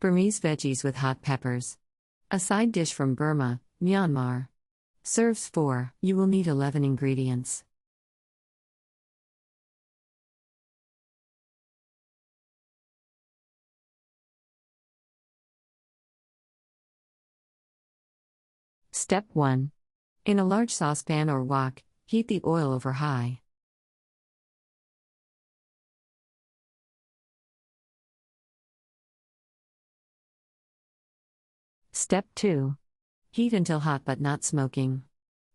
Burmese veggies with hot peppers. A side dish from Burma, Myanmar. Serves 4. You will need 11 ingredients. Step 1. In a large saucepan or wok, heat the oil over high. Step 2. Heat until hot but not smoking.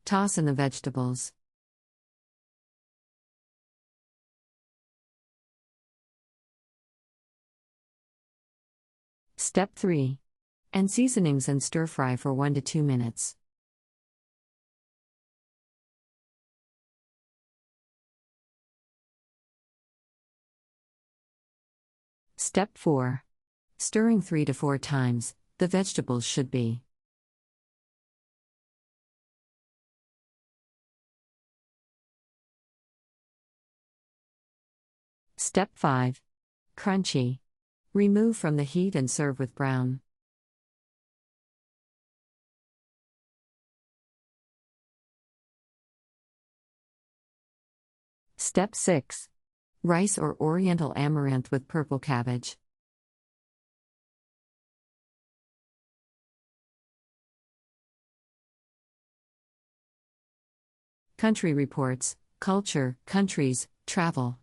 Toss in the vegetables. Step 3. And seasonings and stir fry for 1 to 2 minutes. Step 4. Stirring 3 to 4 times, the vegetables should be. Step 5. Crunchy. Remove from the heat and serve with brown. Step 6. Rice or Oriental amaranth with purple cabbage. Country Reports, Culture, Countries, Travel.